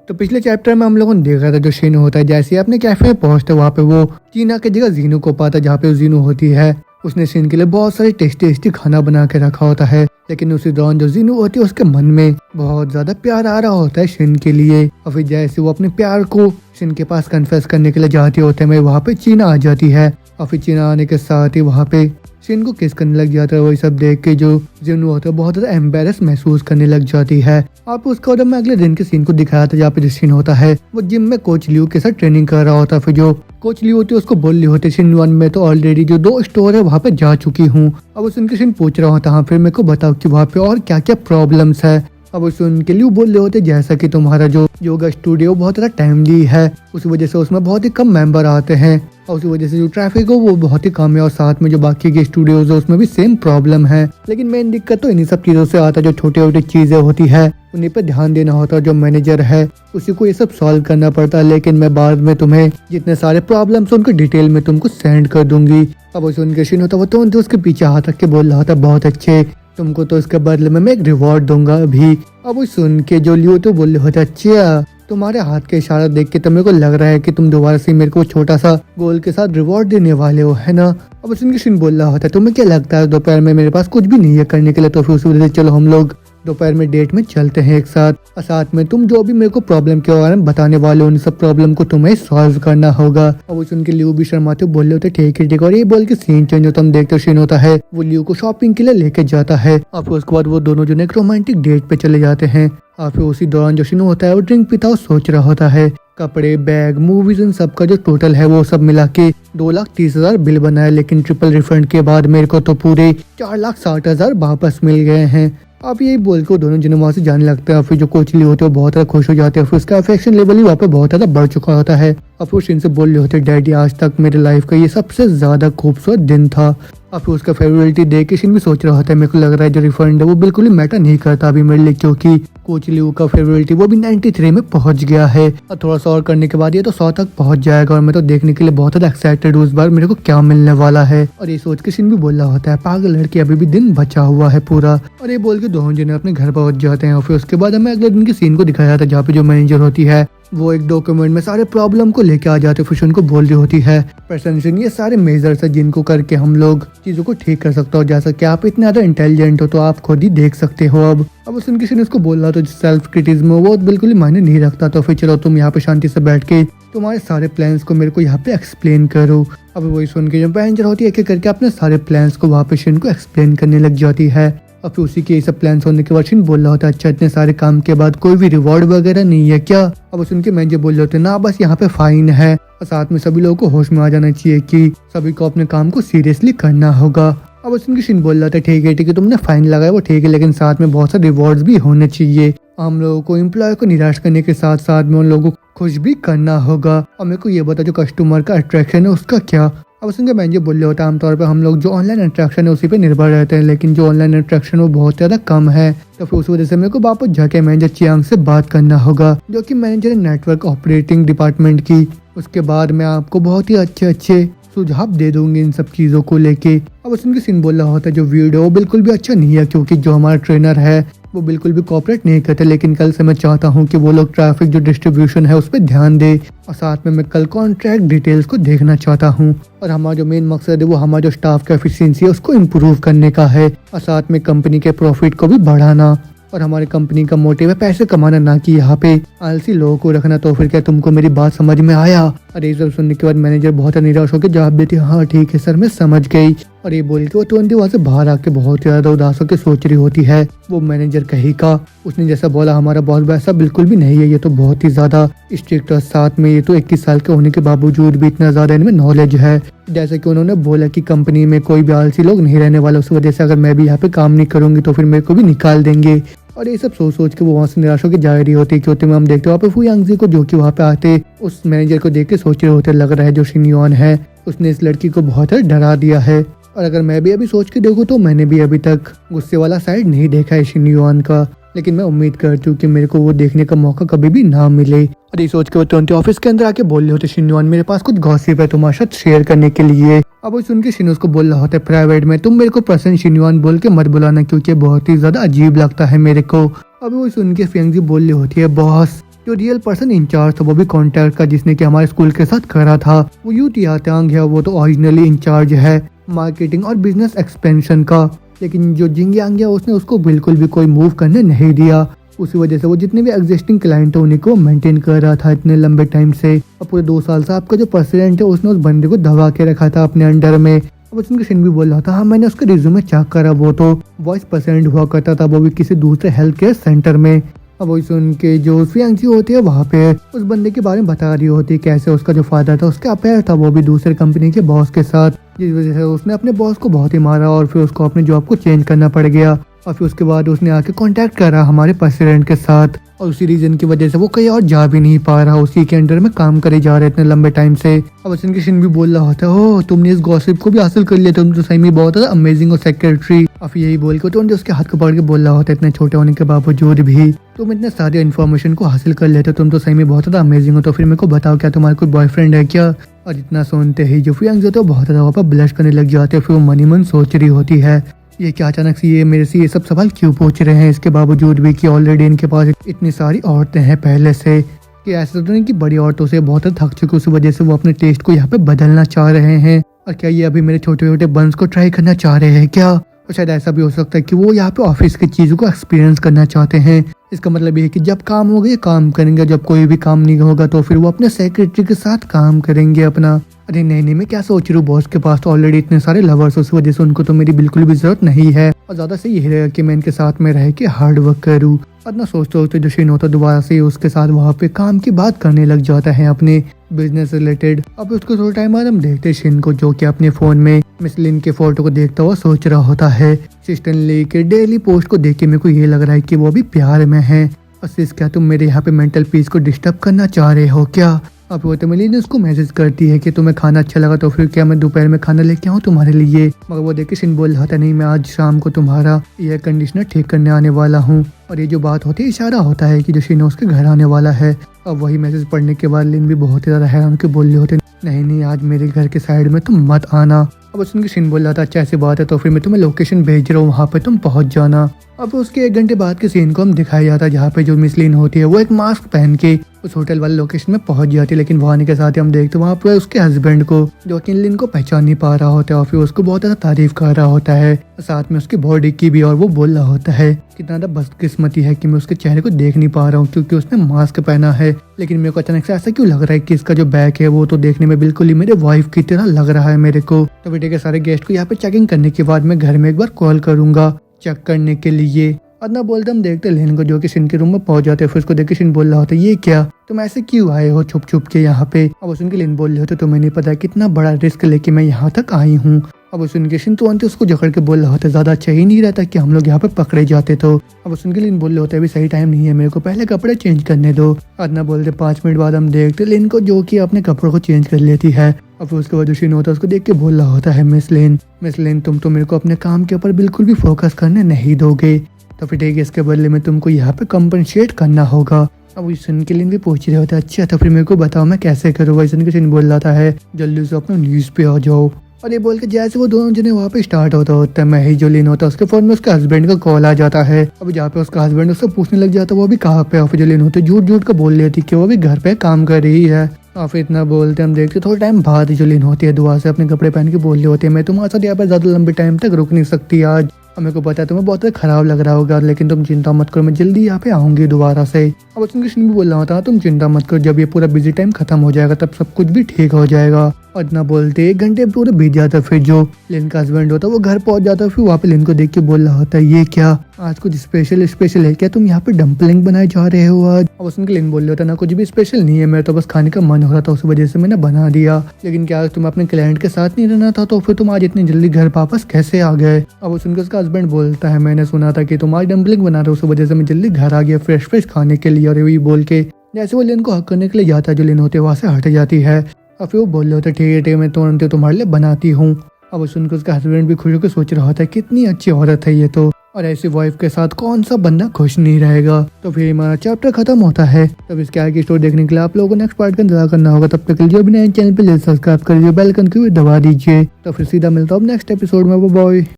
तो पिछले चैप्टर में हम लोगों ने देखा था जो शिनू होता है जैसे ही अपने कैफे में पहुंचता है वहाँ पे वो चीना की जगह जीनू को पाता जहाँ पे जीनू होती है। उसने शिन के लिए बहुत सारी टेस्टी टेस्टी खाना बना के रखा होता है, लेकिन उसी दौरान जो जीनू होती है उसके मन में बहुत ज्यादा प्यार आ रहा होता है शिन के लिए। और फिर जैसे वो अपने प्यार को शिन के पास कन्फेस करने के लिए जाती होते हैं वहाँ पे चीना आ जाती है। और फिर चीना आने के साथ ही वहाँ पे शिन को किस करने लग जाता है। वही सब देख के जो जीनू होता है बहुत ज्यादा एम्बेरस महसूस करने लग जाती है। आप उसका उधर में अगले दिन के सीन को दिखाया था जहाँ पे जो शिन होता है वो जिम में कोच लियू के साथ ट्रेनिंग कर रहा होता है। फिर जो कोच लियू होती है उसको बोल रही होती है शिन 1 में तो ऑलरेडी जो 2 स्टोर है वहाँ पे जा चुकी हूँ। अब उस उनके शिन पूछ रहा होता है फिर मेरे को बताओ कि वहाँ पे और क्या क्या प्रॉब्लम्स है। अब उस उनके लिए बोल रहे होते जैसा कि तुम्हारा जो योगा स्टूडियो बहुत ज़्यादा टाइमली है उस वजह से उसमें बहुत ही कम मेंबर आते हैं और उसी वजह से जो ट्रैफिक हो वो बहुत ही कम है और साथ में जो बाकी के स्टूडियोज है उसमें भी सेम प्रॉब्लम है। लेकिन मेन दिक्कत तो इन्हीं सब चीज़ों से आता है, जो छोटी छोटी चीज़ें होती है उन्हीं पर ध्यान देना होता है। जो मैनेजर है उसी को ये सब सॉल्व करना पड़ता है, लेकिन मैं बाद में तुम्हें जितने सारे प्रॉब्लम्स उनको डिटेल में तुमको सेंड कर दूंगी। अब उसे उनके शिन होता वो तो उसके पीछे हाथ रख के बोल रहा था बहुत अच्छे, तुमको तो इसके बदले में मैं एक रिवॉर्ड दूंगा अभी। अब वो सुन के जो लियो तो बोल रहे होता अच्छा तुम्हारे हाथ के इशारा देख के तो मेरे को लग रहा है कि तुम दोबारा से मेरे को छोटा सा गोल के साथ रिवॉर्ड देने वाले हो, है ना। अब उनके शिन बोल रहा होता है तुम्हें क्या लगता है दोपहर में मेरे पास कुछ भी नहीं है करने के लिए, तो फिर उसी वजह से चलो हम लोग दोपहर में डेट में चलते हैं एक साथ, और साथ में तुम जो भी मेरे को प्रॉब्लम के बारे में बताने वाले हो उन सब प्रॉब्लम को तुम्हें सॉल्व करना होगा। और वो सुन के लियो भी शर्माते बोल रहे होते ठीक है ठीक है। और ये बोल के सीन चेंज होता हम देखते शिन होता है वो लियो को शॉपिंग के लिए लेके जाता है और फिर उसके बाद वो दोनों जो एक रोमांटिक डेट पे चले जाते हैं। और फिर उसी दौरान जो शिन होता है वो ड्रिंक पीता और सोच रहा होता है कपड़े बैग मूवीज इन सब का जो टोटल है वो सब मिला के 2,30,000 बिल बना है, लेकिन ट्रिपल रिफंड के बाद मेरे को तो पूरे 4,60,000 वापस मिल गए हैं। अब यही बोल के दोनों जने वहाँ से जाने लगते हैं। फिर जो कोच लिए होते हैं बहुत ज्यादा खुश हो जाते हैं, फिर उसका अफेक्शन लेवल ही वहाँ पे बहुत ज्यादा बढ़ चुका होता है। और फिर शिन से बोल रहे होते डैडी आज तक मेरे लाइफ का ये सबसे ज्यादा खूबसूरत दिन था। और फिर उसका फेवरेलिटी देख के शिन भी सोच रहा होता है मेरे को लग रहा है जो रिफंड है वो बिल्कुल ही मैटर नहीं करता अभी मेरे लिए, क्योंकि कोच लियू का फेवरेलिटी वो भी 93 में पहुंच गया है और थोड़ा सा और करने के बाद ये तो 100 तक पहुंच जाएगा। और मैं तो देखने के लिए बहुत ज्यादा एक्साइटेड हूँ इस बार मेरे को क्या मिलने वाला है। और ये सोच के शिन भी बोल रहा होता है पागल लड़की अभी भी दिन बचा हुआ है पूरा। और ये बोल के दोनों जने अपने घर पहुंच जाते हैं। और फिर उसके बाद हमें अगले दिन के सीन को दिखाया जाता है जहाँ पे जो मैनेजर होती है वो एक डॉक्यूमेंट में सारे प्रॉब्लम को लेके आ जाते हैं। फिर उनको बोल रही होती है प्रशंसन ये सारे मेजर्स है जिनको करके हम लोग चीजों को ठीक कर सकते हो, जैसा कि आप इतने ज्यादा इंटेलिजेंट हो तो आप खुद ही देख सकते हो। अब उन किसी ने उसको बोल रहा तो सेल्फ क्रिटिज्म वो बिल्कुल ही मायने नहीं रखता, तो फिर चलो तुम यहाँ पे शांति से बैठ के तुम्हारे सारे प्लान्स को मेरे को यहाँ पे एक्सप्लेन करो। अब वही सुन के जो मैनेजर होती है एक करके अपने सारे प्लान्स को वहाँ पे शिन को एक्सप्लेन करने लग जाती है। और फिर उसी के ये सब प्लान्स होने के बाद शिन बोल रहा होता है अच्छा इतने सारे काम के बाद कोई भी रिवॉर्ड वगैरह नहीं है क्या। अब सुन के मैनेजर बोल रहे होते ना बस यहाँ पे फाइन है और साथ में सभी लोगों को होश में आ जाना चाहिए कि सभी को अपने काम को सीरियसली करना होगा। अब उनकी शिन बोल रहा था ठीक है तुमने फाइन लगाया वो ठीक है, लेकिन साथ में बहुत सारे रिवॉर्ड्स भी होने चाहिए। हम लोगों को एम्प्लॉय को निराश करने के साथ साथ में उन लोगों को खुश भी करना होगा। और मेरे को ये बता जो कस्टमर का अट्रैक्शन है उसका क्या। अब उसके मैनेजर बोल रहे होता है आमतौर पर हम लोग जो ऑनलाइन अट्रैक्शन है उसी पे निर्भर रहते हैं, लेकिन जो ऑनलाइन अट्रैक्शन वो बहुत ज्यादा कम है। तो फिर उस वजह से मेरे को वापस जाके मैनेजर चियांग से बात करना होगा जो कि मैनेजर है नेटवर्क ऑपरेटिंग डिपार्टमेंट की। उसके बाद मैं आपको बहुत ही अच्छे सुझाव दे दूंगी इन सब चीजों को लेके। अब उनके सीन बोल रहा होता है जो वीडियो वो बिल्कुल भी अच्छा नहीं है, क्योंकि जो हमारा ट्रेनर है वो बिल्कुल भी कोऑपरेट नहीं करते, लेकिन कल से मैं चाहता हूँ कि वो लोग ट्रैफिक जो डिस्ट्रीब्यूशन है उस पर ध्यान दे। और साथ में मैं कल कॉन्ट्रैक्ट डिटेल्स को देखना चाहता हूँ और हमारा जो मेन मकसद है वो हमारा जो स्टाफ का एफिशिएंसी है उसको इम्प्रूव करने का है और साथ में कंपनी के प्रॉफिट को भी बढ़ाना। और हमारी कंपनी का मोटिव है पैसे कमाना, ना कि यहाँ पे आलसी लोगों को रखना। तो फिर क्या तुमको मेरी बात समझ में आया। और ये सब सुनने के बाद मैनेजर बहुत निराश होकर जवाब देती हाँ ठीक है सर मैं समझ गई। और ये बोल के वो तुरंत वहाँ से बाहर आके बहुत ज्यादा उदास होकर सोच रही होती है वो मैनेजर कहीं का उसने जैसा बोला हमारा बॉस वैसा बिल्कुल भी नहीं है, ये तो बहुत ही ज्यादा स्ट्रिक्ट और साथ में ये तो 21 साल के होने के बावजूद भी इतना ज्यादा इनमें नॉलेज है। जैसे कि उन्होंने बोला कि कंपनी में कोई भी आलसी लोग नहीं रहने वाला, उस वजह से अगर मैं भी यहाँ पे काम नहीं करूंगी तो फिर मेरे को भी निकाल देंगे। और ये सब सोच के वो वहाँ से निराश होकर जा रही होती है। हम देखते वहाँ पे फुयांगजी को जो कि वहाँ पे आते उस मैनेजर को देख के सोच रहे होते लग रहा है जो शिनयुआन है उसने इस लड़की को बहुत डरा दिया है। और अगर मैं भी अभी सोच के देखूँ तो मैंने भी अभी तक गुस्से वाला साइड नहीं देखा है शिनयुआन का, लेकिन मैं उम्मीद करती हूँ कि मेरे को वो देखने का मौका कभी भी ना मिले। और ये सोच के वो तुरंत ऑफिस के अंदर आके बोल रहे होते शिनयुआन मेरे पास कुछ गॉसिप है तुम्हारे साथ शेयर करने के लिए। अब वो सुन के शिन उसको बोल रहा होता है प्राइवेट में तुम मेरे को पर्सन शिनयुआन बोल के मत बुलाना, क्योंकि बहुत ही ज्यादा अजीब लगता है मेरे को। अब वो सुन के फियांगजी बोल रही होती है बॉस जो रियल पर्सन इंचार्ज था वो भी कॉन्टैक्ट का जिसने कि हमारे स्कूल के साथ करा था, वो यू तियांग है, वो तो ओरिजिनली इंचार्ज है मार्केटिंग और बिजनेस एक्सपेंशन का। लेकिन जो जिंग यांग है उसने उसको बिल्कुल भी कोई मूव करने नहीं दिया। उसी वजह से वो जितने भी एग्जिस्टिंग क्लाइंट है उन्हीं को मेंटेन कर रहा था इतने लंबे टाइम से। और पूरे 2 साल से आपका जो प्रेसिडेंट है उसने उस बंदे को दबा के रखा था अपने अंडर में। अब उसके शिन भी बोल रहा था, हाँ मैंने उसका रिज्यूमे चेक करा, वो तो वाइस प्रेसिडेंट हुआ करता था, वो भी किसी दूसरे हेल्थ केयर सेंटर में। अब वही सुन के जो फियांसी होती है वहाँ पे उस बंदे के बारे में बता रही होती कैसे उसका जो फादर था उसका अफेयर था वो भी दूसरे कंपनी के बॉस के साथ, जिस वजह से उसने अपने बॉस को बहुत ही मारा और फिर उसको अपने जॉब को चेंज करना पड़ गया। और फिर उसके बाद उसने आके कांटेक्ट करा हमारे प्रेसिडेंट के साथ और उसी रीजन की वजह से वो कहीं और जा भी नहीं पा रहा, उसी के अंडर में काम करे जा रहे इतने लंबे टाइम से। अब वसंत किशन भी बोल रहा होता है, हो तुमने इस गॉसिप को भी हासिल कर लिया, तुम तो सही में बहुत अमेजिंग और सेक्रेटरी। अब यही बोल के तो उसके हाथ को पकड़ के बोल रहा होता है, इतने छोटे होने के बावजूद भी तुम इतने सारे इन्फॉर्मेशन को हासिल कर लेते हो, तुम तो सही में बहुत ज्यादा अमेजिंग हो। तो फिर मेरे को बताओ क्या तुम्हारा कोई बॉयफ्रेंड है क्या? और इतना सुनते ही जो फियांग जो तो बहुत ज्यादा वहाँ पर ब्लश करने लग जाते हैं। फिर वो मनी मन सोच रही होती है, ये क्या अचानक से ये मेरे से ये सब सवाल क्यों पूछ रहे हैं, इसके बावजूद भी कि ऑलरेडी इनके पास इतनी सारी औरतें हैं पहले से, कि ऐसा तो नहीं कि बड़ी औरतों से बहुत थक चुके, उस वजह से वो अपने टेस्ट को यहाँ पे बदलना चाह रहे हैं। और क्या ये अभी मेरे छोटे छोटे बंस को ट्राई करना चाह रहे हैं क्या? और शायद ऐसा भी हो सकता है कि वो यहाँ पे ऑफिस की चीज़ों को एक्सपीरियंस करना चाहते हैं। इसका मतलब ये है कि जब काम होगा ये काम करेंगे, जब कोई भी काम नहीं होगा तो फिर वो अपने सेक्रेटरी के साथ काम करेंगे अपना। अरे नहीं, मैं क्या सोच रही हूँ, बॉस के पास तो ऑलरेडी इतने सारे लवर्स, उस वजह से उनको तो मेरी बिल्कुल भी जरूरत नहीं है। और ज्यादा से यही रहेगा कि मैं इनके साथ में रह के हार्ड वर्क करूँ। इतना सोचते सोचते जो शिन होता दोबारा से उसके साथ वहाँ पे काम की बात करने लग जाता है अपने बिजनेस रिलेटेड। अब उसको थोड़ा टाइम बाद हम देखते हैं शिन को जो कि अपने फोन में मिस लिन के फोटो को देखता हुआ सोच रहा होता है। सिस्टन ली के डेली पोस्ट को देख के मेरे को ये लग रहा है कि वो भी प्यार में है। और सिस क्या तुम मेरे यहाँ पे मेंटल पीस को डिस्टर्ब करना चाह रहे हो क्या? अब वो तो मिली उसको मैसेज करती है कि तुम्हें खाना अच्छा लगा तो फिर क्या मैं दोपहर में खाना लेके आऊँ तुम्हारे लिए? मगर वो देख के शिन बोल रहा था, नहीं मैं आज शाम को तुम्हारा एयर कंडीशनर ठीक करने आने वाला हूँ। और ये जो बात होती है इशारा होता है कि जो शिन उसके घर आने वाला है। अब वही मैसेज पढ़ने के बाद लिन भी बहुत ही ज्यादा हैरान के बोल रहे होते, नहीं आज मेरे घर के साइड में तुम मत आना। अब सुन के शिन बोल रहा था, अच्छा ऐसी बात है तो फिर मैं तुम्हें लोकेशन भेज रहा हूँ, वहाँ पे तुम पहुँच जाना। अब उसके 1 घंटे बाद के सीन को हम दिखाया जाता है जहाँ पे जो मिस लिन होती है वो एक मास्क पहन के उस होटल वाले लोकेशन में पहुंच जाती है। लेकिन वहाँ आने के साथ ही हम देखते वहाँ पे उसके हस्बैंड को जो कि लिन को पहचान नहीं पा रहा होता है और फिर उसको बहुत ज्यादा तारीफ कर रहा होता है, साथ में उसकी बॉडी की भी। और वो बोल रहा होता है कितना ज्यादा बदकिस्मती है कि मैं उसके चेहरे को देख नहीं पा रहा हूँ क्योंकि उसने मास्क पहना है। लेकिन मेरे को अचानक से ऐसा क्यों लग रहा है कि इसका जो बैग है वो तो देखने में बिल्कुल ही मेरे वाइफ की तरह लग रहा है मेरे को। तो बेटे के सारे गेस्ट को यहाँ पे चेकिंग करने के बाद मैं घर में एक बार कॉल करूंगा चेक करने के लिए। अदना बोलते हम देखते लिन को जो कि शिन के रूम में पहुंच जाते हैं। फिर उसको देख के शिन बोल रहा होता है, ये क्या तुम ऐसे क्यों आए हो छुप छुप के यहाँ पे? अब सुन के लिन बोल रहे होते तुम्हें नहीं पता कितना बड़ा रिस्क लेके मैं यहाँ तक आई हूँ। अब सुन के शिन तुरंत उसको जकड़ के बोल रहा होता है, ज्यादा अच्छा ही नहीं रहता कि हम लोग यहाँ पे पकड़े जाते। तो अब सुन के लिन बोल रहे होते अभी सही टाइम नहीं है, मेरे को पहले कपड़े चेंज करने दो। अदना बोलते 5 मिनट बाद हम देखते लिन को जो कि अपने कपड़ों को चेंज कर लेती है। और फिर उसके बाद जो शिन होता है उसको देख के बोल रहा होता है, मिस लिन तुम तो मेरे को अपने काम के ऊपर बिल्कुल भी फोकस करने नहीं दोगे, तो फिर ठीक है इसके बदले में तुमको यहाँ पे कंपनसेट करना होगा। अब सुन के लिन भी पूछ रहे होते अच्छा तो फिर मेरे को बताओ मैं कैसे करूँ? वैसे के शिन बोल रहा है जल्दी से अपने न्यूज पे आ जाओ। और ये बोल के जैसे वो दोनों जने वहाँ पे स्टार्ट होता है मैं ही जो लिन होता है उसके फोन में उसके हस्बैंड का कॉल आ जाता है। अब जहाँ पे उसका हस्बैंड उससे पूछने लग जाता है वो भी कहाँ पे। और फिर जो लिन होते झूठ का बोल लेती कि वो भी घर पे काम कर रही है। और फिर इतना बोलते हम देखते थोड़ा टाइम बाद जो लिन होती है दुआ से अपने कपड़े पहन के बोल रही होती है, मैं तुम्हारे साथ यहाँ पे ज्यादा लंबे टाइम तक रुक नहीं सकती आज। मेरे को पता है तुम्हें बहुत खराब लग रहा होगा लेकिन तुम चिंता मत करो, मैं जल्दी यहाँ पे आऊंगी दोबारा से। अब उसने कृष्ण भी बोल रहा था तुम चिंता मत करो, जब ये पूरा बिजी टाइम खत्म हो जाएगा तब सब कुछ भी ठीक हो जाएगा। और इतना बोलते 1 घंटे पूरे बीत जाता है। फिर जो लिन का हस्बैंड होता है वो घर पहुंच जाता है। फिर वहाँ पे लिन को देख के बोल रहा होता है, ये क्या आज कुछ स्पेशल है क्या? तुम यहाँ पे डम्पलिंग बनाए जा रहे हो आज? अब उसने लिन बोल रहा होता ना कुछ भी स्पेशल नहीं है, मेरे तो बस खाने का मन हो रहा था उस वजह से मैंने बना दिया। लेकिन क्या तुम अपने क्लाइंट के साथ नहीं रहना था तो फिर तुम आज इतनी जल्दी घर वापस कैसे आ गए? अब उसका हस्बैंड बोलता है मैंने सुना था कि तुम आज डम्पलिंग बना रहे हो उस वजह से मैं जल्दी घर आ गया फ्रेश खाने के लिए। और वही बोल के जैसे वो लिन को हक करने के लिए जाता है जो लिन होते वहाँ से हट जाती है। और फिर वो बोल रहे होते ठीक है मैं तुरंत तुम्हारे लिए बनाती हूँ। अब सुनकर उसका हस्बैंड भी खुश होकर सोच रहा होता है कितनी अच्छी औरत है ये तो, और ऐसी वाइफ के साथ कौन सा बंदा खुश नहीं रहेगा। तो फिर हमारा चैप्टर खत्म होता है। तब इसके आगे स्टोरी देखने के लिए आप लोगों को नेक्स्ट पार्ट का इंतजार करना होगा। तब तक के लिए नए चैनल पे सब्सक्राइब कर लीजिए, बेल आइकन को भी दबा दीजिए। तो फिर सीधा मिलता हूँ नेक्स्ट एपिसोड में। Bye bye.